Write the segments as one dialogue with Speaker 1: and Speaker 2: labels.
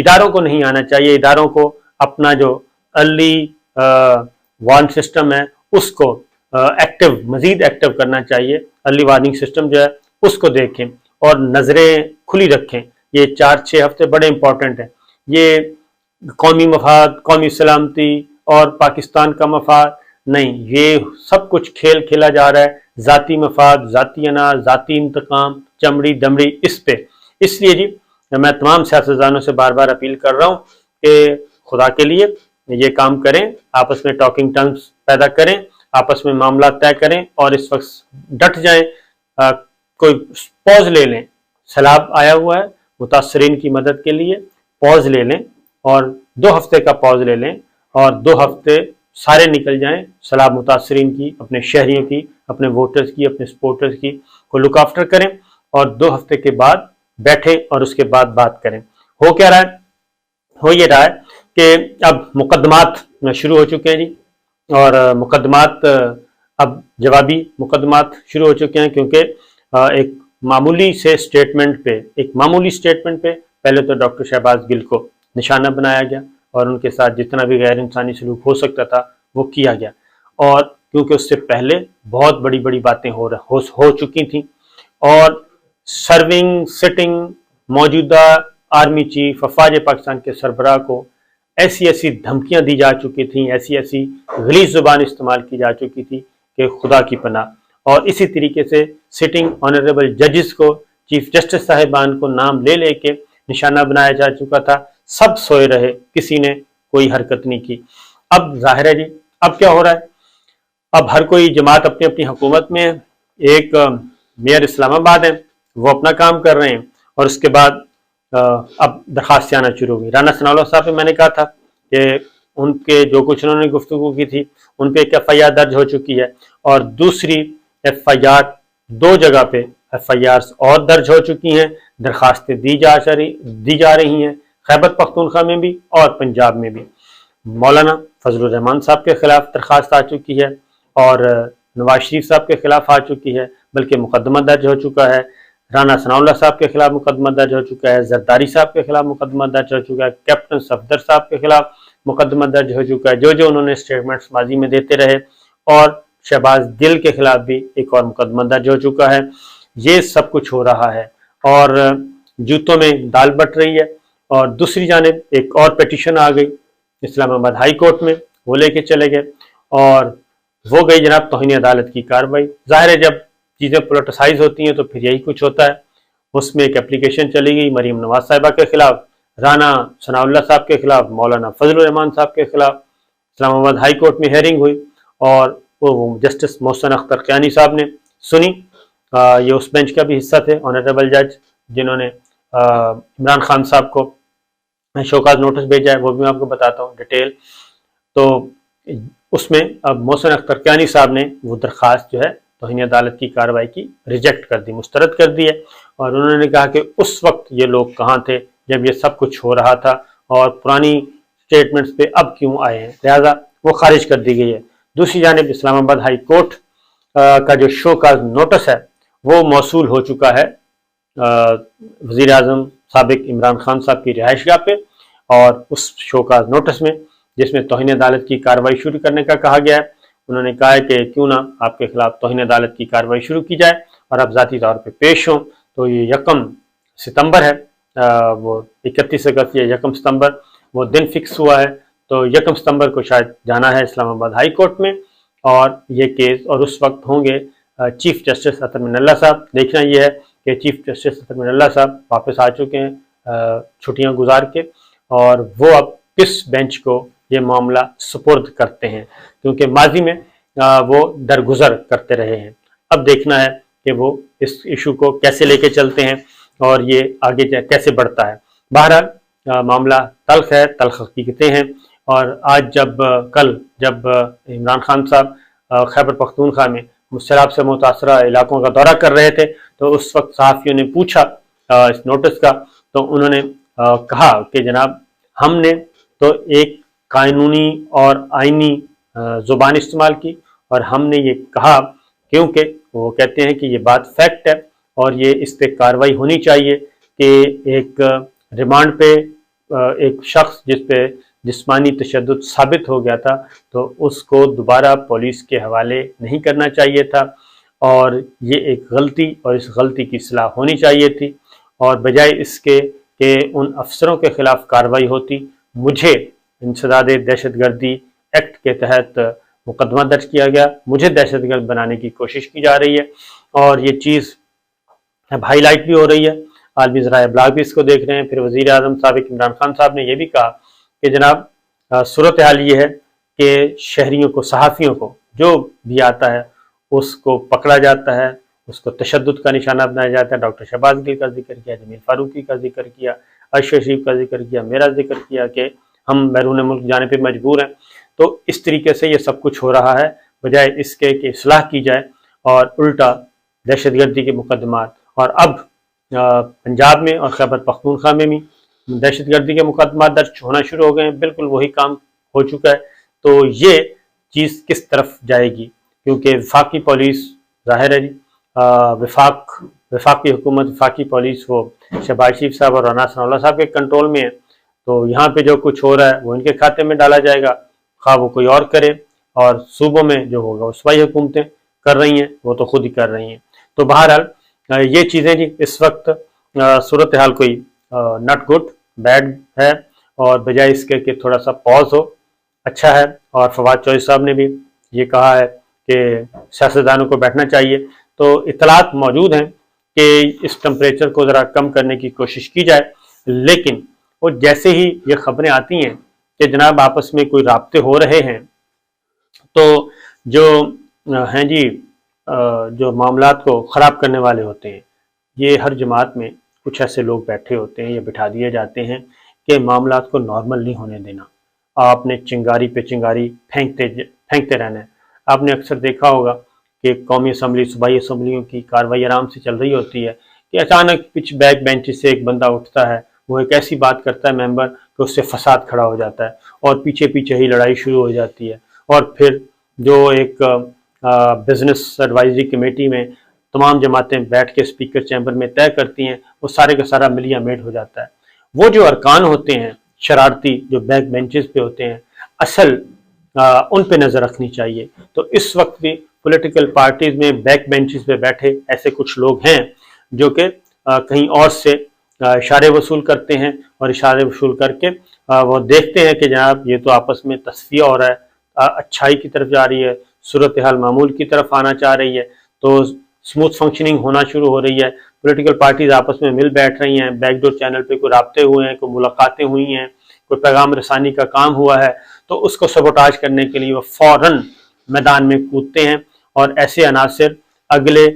Speaker 1: اداروں کو نہیں آنا چاہیے، اداروں کو اپنا جو ارلی وارن سسٹم ہے اس کو مزید ایکٹیو کرنا چاہیے، ارلی وارننگ سسٹم جو ہے اس کو دیکھیں اور نظریں کھلی رکھیں۔ یہ 4-6 ہفتے بڑے امپورٹنٹ ہیں، یہ قومی مفاد، قومی سلامتی اور پاکستان کا مفاد نہیں، یہ سب کچھ کھیل کھیلا جا رہا ہے ذاتی مفاد، ذاتی انار، ذاتی انتقام، چمڑی دمڑی اس پہ۔ اس لیے جی میں تمام سیاستدانوں سے بار بار اپیل کر رہا ہوں کہ خدا کے لیے یہ کام کریں، آپس میں ٹاکنگ ٹنگز پیدا کریں، آپس میں معاملات طے کریں اور اس وقت ڈٹ جائیں، کوئی پوز لے لیں، سیلاب آیا ہوا ہے، متاثرین کی مدد کے لیے پوز لے لیں اور 2 ہفتے کا پوز لے لیں اور 2 ہفتے سارے نکل جائیں سیلاب متاثرین کی، اپنے شہریوں کی، اپنے ووٹرز کی، اپنے سپورٹرز کی کو لک آفٹر کریں اور 2 ہفتے کے بعد بیٹھیں اور اس کے بعد بات کریں۔ ہو کیا رہا ہے؟ ہو یہ رہا ہے کہ اب مقدمات شروع ہو چکے ہیں جی، اور مقدمات اب جوابی مقدمات شروع ہو چکے ہیں، کیونکہ ایک معمولی سٹیٹمنٹ پہ پہلے تو ڈاکٹر شہباز گل کو نشانہ بنایا گیا اور ان کے ساتھ جتنا بھی غیر انسانی سلوک ہو سکتا تھا وہ کیا گیا، اور کیونکہ اس سے پہلے بہت بڑی بڑی باتیں ہو چکی تھیں، اور سٹنگ موجودہ آرمی چیف افواج پاکستان کے سربراہ کو ایسی دھمکیاں دی جا چکی تھیں، ایسی غلیظ زبان استعمال کی جا چکی تھی کہ خدا کی پناہ، اور اسی طریقے سے سٹنگ آنریبل ججز کو، چیف جسٹس صاحبان کو نام لے لے کے نشانہ بنایا جا چکا تھا، سب سوئے رہے، کسی نے کوئی حرکت نہیں کی۔ اب ظاہر ہے جی اب کیا ہو رہا ہے، اب ہر کوئی جماعت اپنی اپنی حکومت میں ہے، ایک میئر اسلام آباد ہے وہ اپنا کام کر رہے ہیں، اور اس کے بعد اب درخواستیں آنا شروع ہو گئی۔ رانا ثناء اللہ صاحب پہ میں نے کہا تھا کہ ان کے جو کچھ انہوں نے گفتگو کی تھی ان پہ ایک FIR درج ہو چکی ہے، اور دوسری FIR 2 جگہ پہ FIRs اور درج ہو چکی ہیں، درخواستیں دی جا رہی ہیں، خیبر پختونخوا میں بھی اور پنجاب میں بھی۔ مولانا فضل الرحمان صاحب کے خلاف درخواست آ چکی ہے، اور نواز شریف صاحب کے خلاف آ چکی ہے، بلکہ مقدمہ درج ہو چکا ہے، رانا ثناء اللہ صاحب کے خلاف مقدمہ درج ہو چکا ہے، زرداری صاحب کے خلاف مقدمہ درج ہو چکا ہے، کیپٹن صفدر صاحب کے خلاف مقدمہ درج ہو چکا ہے، جو انہوں نے سٹیٹمنٹس ماضی میں دیتے رہے، اور شہباز گل کے خلاف بھی ایک اور مقدمہ درج ہو چکا ہے۔ یہ سب کچھ ہو رہا ہے اور جوتوں میں دال بٹ رہی ہے، اور دوسری جانب ایک اور پیٹیشن آ گئی اسلام آباد ہائی کورٹ میں، وہ لے کے چلے گئے، اور وہ گئی جناب توہین عدالت کی کارروائی۔ ظاہر ہے جب چیزیں پولیٹیسائز ہوتی ہیں تو پھر یہی کچھ ہوتا ہے۔ اس میں ایک اپلیکیشن چلی گئی مریم نواز صاحبہ کے خلاف، رانا ثناء اللہ صاحب کے خلاف، مولانا فضل الرحمان صاحب کے خلاف۔ اسلام آباد ہائی کورٹ میں ہیئرنگ ہوئی اور وہ جسٹس محسن اختر قیانی صاحب نے سنی۔ یہ اس بینچ کا بھی حصہ تھے، آنریبل جج، جنہوں نے عمران خان صاحب کو شوکاز نوٹس بھیجا ہے، وہ بھی میں آپ کو بتاتا ہوں ڈیٹیل۔ تو اس میں اب محسن اختر قیانی صاحب نے وہ درخواست جو ہے توہین عدالت کی کارروائی کی ریجیکٹ کر دی، مسترد کر دی ہے، اور انہوں نے کہا کہ اس وقت یہ لوگ کہاں تھے جب یہ سب کچھ ہو رہا تھا، اور پرانی سٹیٹمنٹس پہ اب کیوں آئے ہیں، لہذا وہ خارج کر دی گئی ہے۔ دوسری جانب اسلام آباد ہائی کورٹ کا جو شو کا نوٹس ہے وہ موصول ہو چکا ہے وزیر اعظم سابق عمران خان صاحب کی رہائش گاہ پہ، اور اس شو کا نوٹس میں جس میں توہین عدالت کی کارروائی شروع کرنے کا کہا گیا ہے، انہوں نے کہا ہے کہ کیوں نہ آپ کے خلاف توہین عدالت کی کارروائی شروع کی جائے اور آپ ذاتی طور پہ پیش ہوں۔ تو یہ 1 ستمبر ہے، وہ 31 اگست یا 1 ستمبر وہ دن فکس ہوا ہے، تو 1 ستمبر کو شاید جانا ہے اسلام آباد ہائی کورٹ میں، اور یہ کیس، اور اس وقت ہوں گے چیف جسٹس اطہر من اللہ صاحب۔ دیکھنا یہ ہے کہ چیف جسٹس اطہر من اللہ صاحب واپس آ چکے ہیں چھٹیاں گزار کے، اور وہ اب کس بینچ کو یہ معاملہ سپرد کرتے ہیں، کیونکہ ماضی میں وہ درگزر کرتے رہے ہیں۔ اب دیکھنا ہے کہ وہ اس ایشو کو کیسے لے کے چلتے ہیں اور یہ آگے کیسے بڑھتا ہے۔ بہرحال معاملہ تلخ ہے، تلخ حقیقتیں ہیں، اور آج کل جب عمران خان صاحب خیبر پختونخوا میں سیلاب سے متاثرہ علاقوں کا دورہ کر رہے تھے، تو اس وقت صحافیوں نے پوچھا اس نوٹس کا، تو انہوں نے کہا کہ جناب ہم نے تو ایک قانونی اور آئینی زبان استعمال کی، اور ہم نے یہ کہا کیونکہ وہ کہتے ہیں کہ یہ بات فیکٹ ہے اور یہ اس پہ کارروائی ہونی چاہیے کہ ایک ریمانڈ پہ ایک شخص جس پہ جسمانی تشدد ثابت ہو گیا تھا تو اس کو دوبارہ پولیس کے حوالے نہیں کرنا چاہیے تھا، اور یہ ایک غلطی اور اس غلطی کی اصلاح ہونی چاہیے تھی، اور بجائے اس کے کہ ان افسروں کے خلاف کارروائی ہوتی، مجھے انسداد دہشت گردی ایکٹ کے تحت مقدمہ درج کیا گیا، مجھے دہشت گرد بنانے کی کوشش کی جا رہی ہے، اور یہ چیز اب ہائی لائٹ بھی ہو رہی ہے، عالمی ذرائع ابلاغ بھی اس کو دیکھ رہے ہیں۔ پھر وزیر اعظم سابق عمران خان صاحب نے یہ بھی کہا کہ جناب صورتحال یہ ہے کہ شہریوں کو، صحافیوں کو جو بھی آتا ہے اس کو پکڑا جاتا ہے، اس کو تشدد کا نشانہ بنایا جاتا ہے۔ ڈاکٹر شہباز گل کا ذکر کیا، جمیل فاروقی کا ذکر کیا، ارشد شریف کا ذکر کیا، میرا ذکر کیا کہ ہم بیرون ملک جانے پہ مجبور ہیں۔ تو اس طریقے سے یہ سب کچھ ہو رہا ہے، بجائے اس کے کہ اصلاح کی جائے، اور الٹا دہشت گردی کے مقدمات، اور اب پنجاب میں اور خیبر پختونخوا میں بھی دہشت گردی کے مقدمات درج ہونا شروع ہو گئے ہیں، بالکل وہی کام ہو چکا ہے۔ تو یہ چیز کس طرف جائے گی؟ کیونکہ وفاقی پولیس ظاہر ہے جی، وفاقی حکومت، وفاقی پولیس وہ شہباز شریف صاحب اور رانا ثناء اللہ صاحب کے کنٹرول میں ہے، تو یہاں پہ جو کچھ ہو رہا ہے وہ ان کے کھاتے میں ڈالا جائے گا، خواہ وہ کوئی اور کرے، اور صوبوں میں جو ہوگا وہ صوبائی حکومتیں کر رہی ہیں، وہ تو خود ہی کر رہی ہیں۔ تو بہرحال یہ چیزیں جی اس وقت صورتحال کوئی ناٹ گڈ، بیڈ ہے، اور بجائے اس کے کہ تھوڑا سا پاز ہو، اچھا ہے۔ اور فواد چوہدری صاحب نے بھی یہ کہا ہے کہ سیاستدانوں کو بیٹھنا چاہیے، تو اطلاعات موجود ہیں کہ اس ٹمپریچر کو ذرا کم کرنے کی کوشش کی جائے، لیکن وہ جیسے ہی یہ خبریں آتی ہیں کہ جناب آپس میں کوئی رابطے ہو رہے ہیں، تو جو ہیں جی جو معاملات کو خراب کرنے والے ہوتے ہیں، یہ ہر جماعت میں کچھ ایسے لوگ بیٹھے ہوتے ہیں یا بٹھا دیے جاتے ہیں کہ معاملات کو نارمل نہیں ہونے دینا، آپ نے چنگاری پہ چنگاری پھینکتے رہنا ہے۔ آپ نے اکثر دیکھا ہوگا کہ قومی اسمبلی، صوبائی اسمبلیوں کی کارروائی آرام سے چل رہی ہوتی ہے کہ اچانک پچ بیک بینچ سے ایک بندہ اٹھتا ہے، وہ ایک ایسی بات کرتا ہے ممبر کہ اس سے فساد کھڑا ہو جاتا ہے، اور پیچھے پیچھے ہی لڑائی شروع ہو جاتی ہے، اور پھر جو ایک بزنس ایڈوائزری کمیٹی میں تمام جماعتیں بیٹھ کے اسپیکر چیمبر میں طے کرتی ہیں، وہ سارے کا سارا ملیا میٹ ہو جاتا ہے۔ وہ جو ارکان ہوتے ہیں شرارتی، جو بیک بینچز پہ ہوتے ہیں، اصل ان پہ نظر رکھنی چاہیے۔ تو اس وقت بھی پولیٹیکل پارٹیز میں بیک بینچز پہ بیٹھے ایسے کچھ لوگ ہیں جو کہ کہیں اور سے اشارے وصول کرتے ہیں، اور اشارے وصول کر کے وہ دیکھتے ہیں کہ جناب یہ تو آپس میں تصفیہ ہو رہا ہے، اچھائی کی طرف جا رہی ہے، صورتحال معمول کی طرف آنا چاہ رہی ہے، تو اسموتھ فنکشننگ ہونا شروع ہو رہی ہے، پولیٹیکل پارٹیز آپس میں مل بیٹھ رہی ہیں، بیک ڈور چینل پہ کوئی رابطے ہوئے ہیں، کوئی ملاقاتیں ہوئی ہیں، کوئی پیغام رسانی کا کام ہوا ہے، تو اس کو سبوٹاج کرنے کے لیے وہ فوراً میدان میں کودتے ہیں، اور ایسے عناصر اگلے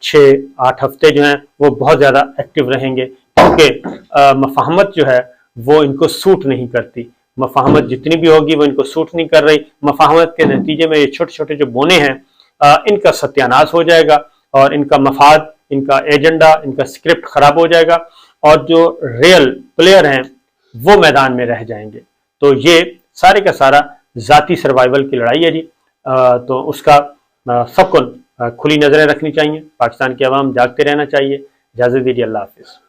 Speaker 1: 6-8 ہفتے جو ہیں وہ بہت زیادہ ایکٹیو رہیں گے، کیونکہ مفاہمت جو ہے وہ ان کو سوٹ نہیں کرتی، مفاہمت جتنی بھی ہوگی وہ ان کو سوٹ نہیں کر رہی۔ مفاہمت کے نتیجے میں یہ چھوٹے چھوٹے جو بونے ہیں ان کا ستیاناش ہو جائے گا، اور ان کا مفاد، ان کا ایجنڈا، ان کا سکرپٹ خراب ہو جائے گا، اور جو ریئل پلیئر ہیں وہ میدان میں رہ جائیں گے۔ تو یہ سارے کا سارا ذاتی سروائیول کی لڑائی ہے جی، تو اس کا سب کو کھلی نظریں رکھنی چاہیے، پاکستان کے عوام جاگتے رہنا چاہیے۔ اجازت دیجیے، اللہ حافظ۔